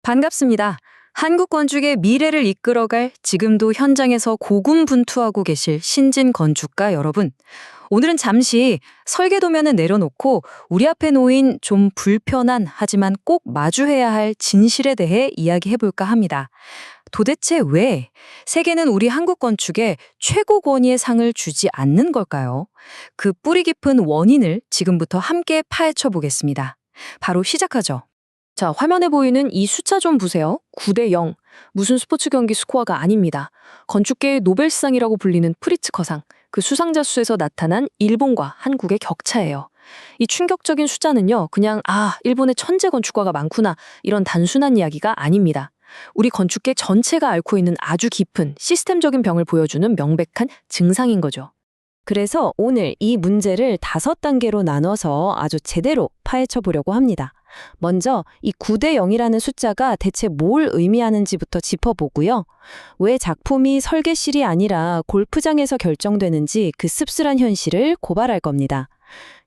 반갑습니다. 한국 건축의 미래를 이끌어갈 지금도 현장에서 고군분투하고 계실 신진 건축가 여러분. 오늘은 잠시 설계 도면을 내려놓고 우리 앞에 놓인 좀 불편한 하지만 꼭 마주해야 할 진실에 대해 이야기해볼까 합니다. 도대체 왜 세계는 우리 한국 건축에 최고 권위의 상을 주지 않는 걸까요? 그 뿌리 깊은 원인을 지금부터 함께 파헤쳐 보겠습니다. 바로 시작하죠. 자, 화면에 보이는 이 숫자 좀 보세요. 9대 0. 무슨 스포츠 경기 스코어가 아닙니다. 건축계의 노벨상이라고 불리는 프리츠커상, 그 수상자 수에서 나타난 일본과 한국의 격차예요. 이 충격적인 숫자는요, 그냥 일본에 천재 건축가가 많구나 이런 단순한 이야기가 아닙니다. 우리 건축계 전체가 앓고 있는 아주 깊은 시스템적인 병을 보여주는 명백한 증상인 거죠. 그래서 오늘 이 문제를 5단계로 나눠서 아주 제대로 파헤쳐 보려고 합니다. 먼저 이 9대 0이라는 숫자가 대체 뭘 의미하는지부터 짚어보고요. 왜 작품이 설계실이 아니라 골프장에서 결정되는지 그 씁쓸한 현실을 고발할 겁니다.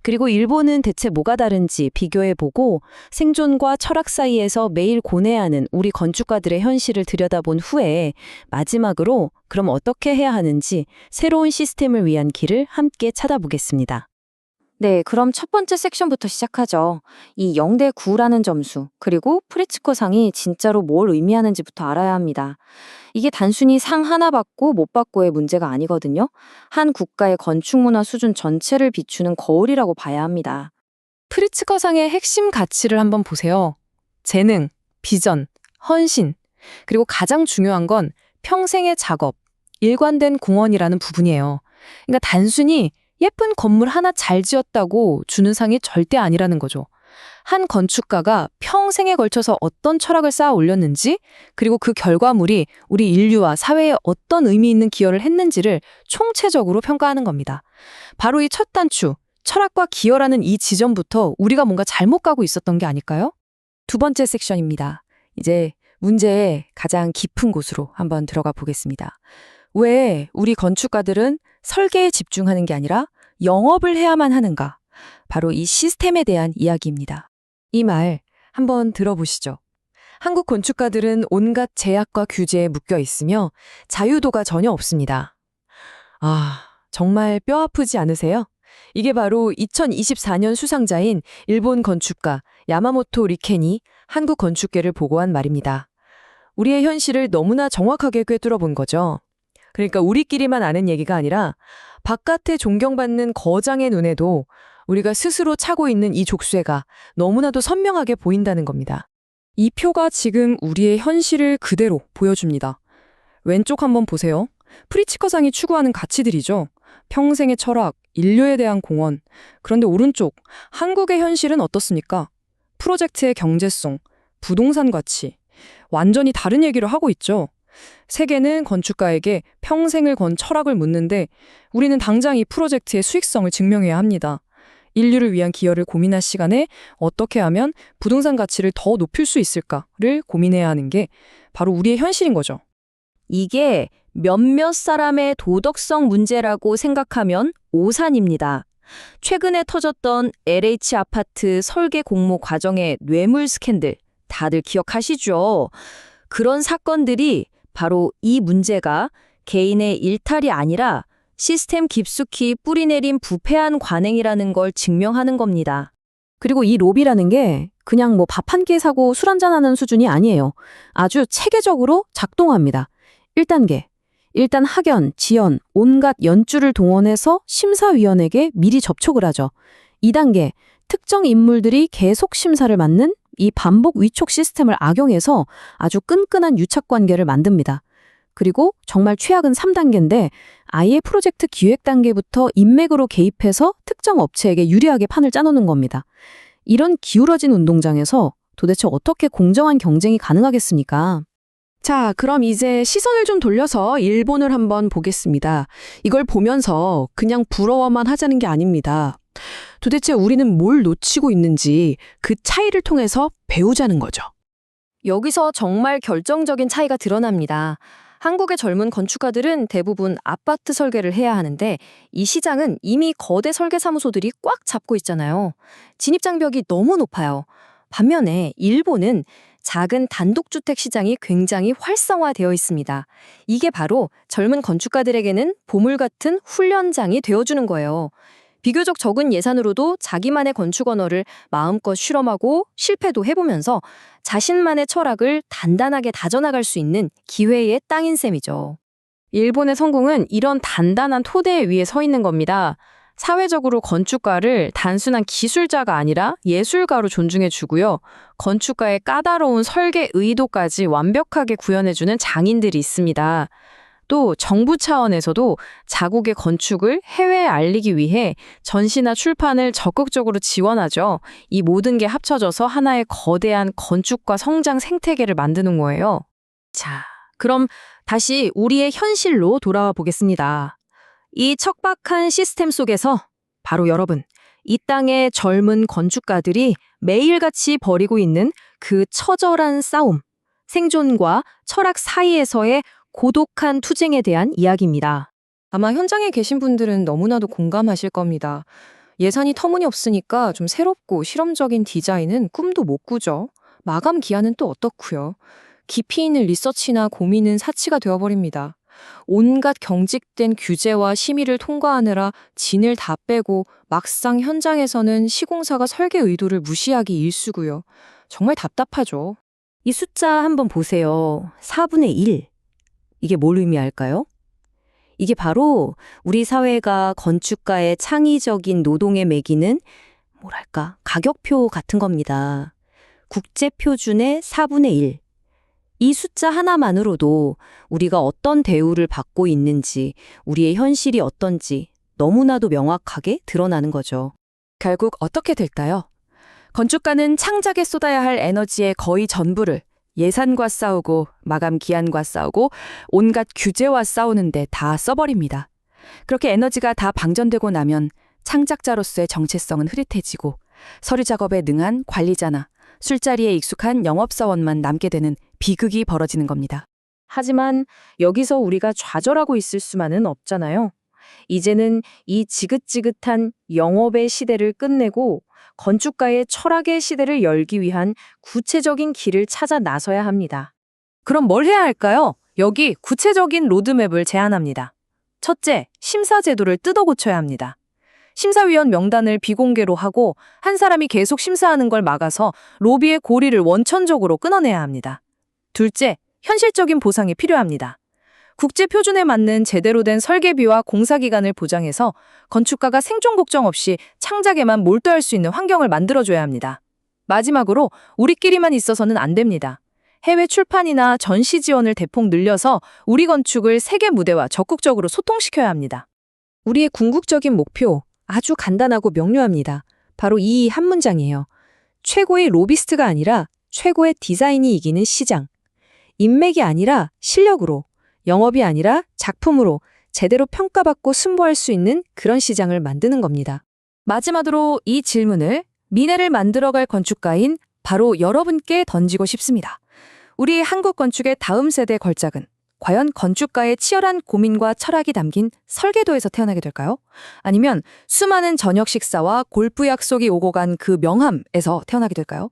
그리고 일본은 대체 뭐가 다른지 비교해보고 생존과 철학 사이에서 매일 고뇌하는 우리 건축가들의 현실을 들여다본 후에 마지막으로 그럼 어떻게 해야 하는지 새로운 시스템을 위한 길을 함께 찾아보겠습니다. 네, 그럼 첫 번째 섹션부터 시작하죠. 이 0대 9라는 점수, 그리고 프리츠커상이 진짜로 뭘 의미하는지부터 알아야 합니다. 이게 단순히 상 하나 받고 못 받고의 문제가 아니거든요. 한 국가의 건축 문화 수준 전체를 비추는 거울이라고 봐야 합니다. 프리츠커상의 핵심 가치를 한번 보세요. 재능, 비전, 헌신, 그리고 가장 중요한 건 평생의 작업, 일관된 공헌이라는 부분이에요. 그러니까 단순히 예쁜 건물 하나 잘 지었다고 주는 상이 절대 아니라는 거죠. 한 건축가가 평생에 걸쳐서 어떤 철학을 쌓아 올렸는지, 그리고 그 결과물이 우리 인류와 사회에 어떤 의미 있는 기여를 했는지를 총체적으로 평가하는 겁니다. 바로 이 첫 단추, 철학과 기여라는 이 지점부터 우리가 뭔가 잘못 가고 있었던 게 아닐까요? 두 번째 섹션입니다. 이제 문제의 가장 깊은 곳으로 한번 들어가 보겠습니다. 왜 우리 건축가들은 설계에 집중하는 게 아니라 영업을 해야만 하는가? 바로 이 시스템에 대한 이야기입니다. 이 말 한번 들어보시죠. 한국 건축가들은 온갖 제약과 규제에 묶여 있으며 자유도가 전혀 없습니다. 정말 뼈아프지 않으세요? 이게 바로 2024년 수상자인 일본 건축가 야마모토 리켄이 한국 건축계를 보고한 말입니다. 우리의 현실을 너무나 정확하게 꿰뚫어 본 거죠. 그러니까 우리끼리만 아는 얘기가 아니라 바깥에 존경받는 거장의 눈에도 우리가 스스로 차고 있는 이 족쇄가 너무나도 선명하게 보인다는 겁니다. 이 표가 지금 우리의 현실을 그대로 보여줍니다. 왼쪽 한번 보세요. 프리츠커상이 추구하는 가치들이죠. 평생의 철학, 인류에 대한 공헌. 그런데 오른쪽, 한국의 현실은 어떻습니까? 프로젝트의 경제성, 부동산 가치. 완전히 다른 얘기를 하고 있죠. 세계는 건축가에게 평생을 건 철학을 묻는데 우리는 당장 이 프로젝트의 수익성을 증명해야 합니다. 인류를 위한 기여를 고민할 시간에 어떻게 하면 부동산 가치를 더 높일 수 있을까를 고민해야 하는 게 바로 우리의 현실인 거죠. 이게 몇몇 사람의 도덕성 문제라고 생각하면 오산입니다. 최근에 터졌던 LH 아파트 설계 공모 과정의 뇌물 스캔들 다들 기억하시죠? 그런 사건들이 바로 이 문제가 개인의 일탈이 아니라 시스템 깊숙이 뿌리내린 부패한 관행이라는 걸 증명하는 겁니다. 그리고 이 로비라는 게 그냥 밥 한 끼 사고 술 한잔 하는 수준이 아니에요. 아주 체계적으로 작동합니다. 1단계. 일단 학연, 지연, 온갖 연줄을 동원해서 심사위원에게 미리 접촉을 하죠. 2단계. 특정 인물들이 계속 심사를 맡는 이 반복 위촉 시스템을 악용해서 아주 끈끈한 유착 관계를 만듭니다. 그리고 정말 최악은 3단계인데 아예 프로젝트 기획 단계부터 인맥으로 개입해서 특정 업체에게 유리하게 판을 짜놓는 겁니다. 이런 기울어진 운동장에서 도대체 어떻게 공정한 경쟁이 가능하겠습니까? 자, 그럼 이제 시선을 좀 돌려서 일본을 한번 보겠습니다. 이걸 보면서 그냥 부러워만 하자는 게 아닙니다. 도대체 우리는 뭘 놓치고 있는지 그 차이를 통해서 배우자는 거죠. 여기서 정말 결정적인 차이가 드러납니다. 한국의 젊은 건축가들은 대부분 아파트 설계를 해야 하는데 이 시장은 이미 거대 설계사무소들이 꽉 잡고 있잖아요. 진입장벽이 너무 높아요. 반면에 일본은 작은 단독주택 시장이 굉장히 활성화되어 있습니다. 이게 바로 젊은 건축가들에게는 보물 같은 훈련장이 되어주는 거예요. 비교적 적은 예산으로도 자기만의 건축 언어를 마음껏 실험하고 실패도 해보면서 자신만의 철학을 단단하게 다져나갈 수 있는 기회의 땅인 셈이죠. 일본의 성공은 이런 단단한 토대 위에 서 있는 겁니다. 사회적으로 건축가를 단순한 기술자가 아니라 예술가로 존중해 주고요. 건축가의 까다로운 설계 의도까지 완벽하게 구현해주는 장인들이 있습니다. 또 정부 차원에서도 자국의 건축을 해외에 알리기 위해 전시나 출판을 적극적으로 지원하죠. 이 모든 게 합쳐져서 하나의 거대한 건축과 성장 생태계를 만드는 거예요. 자, 그럼 다시 우리의 현실로 돌아와 보겠습니다. 이 척박한 시스템 속에서 바로 여러분, 이 땅의 젊은 건축가들이 매일같이 벌이고 있는 그 처절한 싸움, 생존과 철학 사이에서의 고독한 투쟁에 대한 이야기입니다. 아마 현장에 계신 분들은 너무나도 공감하실 겁니다. 예산이 터무니없으니까 좀 새롭고 실험적인 디자인은 꿈도 못 꾸죠. 마감 기한은 또 어떻고요. 깊이 있는 리서치나 고민은 사치가 되어버립니다. 온갖 경직된 규제와 심의를 통과하느라 진을 다 빼고 막상 현장에서는 시공사가 설계 의도를 무시하기 일쑤고요. 정말 답답하죠. 이 숫자 한번 보세요. 4분의 1. 이게 뭘 의미할까요? 이게 바로 우리 사회가 건축가의 창의적인 노동에 매기는 뭐랄까 가격표 같은 겁니다. 국제표준의 4분의 1. 이 숫자 하나만으로도 우리가 어떤 대우를 받고 있는지, 우리의 현실이 어떤지 너무나도 명확하게 드러나는 거죠. 결국 어떻게 될까요? 건축가는 창작에 쏟아야 할 에너지의 거의 전부를 예산과 싸우고 마감 기한과 싸우고 온갖 규제와 싸우는데 다 써버립니다. 그렇게 에너지가 다 방전되고 나면 창작자로서의 정체성은 흐릿해지고 서류 작업에 능한 관리자나 술자리에 익숙한 영업사원만 남게 되는 비극이 벌어지는 겁니다. 하지만 여기서 우리가 좌절하고 있을 수만은 없잖아요. 이제는 이 지긋지긋한 영업의 시대를 끝내고 건축가의 철학의 시대를 열기 위한 구체적인 길을 찾아 나서야 합니다. 그럼 뭘 해야 할까요? 여기 구체적인 로드맵을 제안합니다. 첫째, 심사 제도를 뜯어 고쳐야 합니다. 심사위원 명단을 비공개로 하고 한 사람이 계속 심사하는 걸 막아서 로비의 고리를 원천적으로 끊어내야 합니다. 둘째, 현실적인 보상이 필요합니다. 국제 표준에 맞는 제대로 된 설계비와 공사기간을 보장해서 건축가가 생존 걱정 없이 창작에만 몰두할 수 있는 환경을 만들어줘야 합니다. 마지막으로 우리끼리만 있어서는 안 됩니다. 해외 출판이나 전시 지원을 대폭 늘려서 우리 건축을 세계 무대와 적극적으로 소통시켜야 합니다. 우리의 궁극적인 목표, 아주 간단하고 명료합니다. 바로 이 한 문장이에요. 최고의 로비스트가 아니라 최고의 디자인이 이기는 시장. 인맥이 아니라 실력으로, 영업이 아니라 작품으로 제대로 평가받고 승부할 수 있는 그런 시장을 만드는 겁니다. 마지막으로 이 질문을 미래를 만들어갈 건축가인 바로 여러분께 던지고 싶습니다. 우리 한국 건축의 다음 세대 걸작은 과연 건축가의 치열한 고민과 철학이 담긴 설계도에서 태어나게 될까요? 아니면 수많은 저녁 식사와 골프 약속이 오고 간 그 명함에서 태어나게 될까요?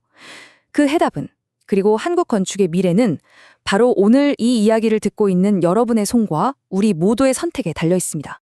그 해답은, 그리고 한국 건축의 미래는 바로 오늘 이 이야기를 듣고 있는 여러분의 손과 우리 모두의 선택에 달려 있습니다.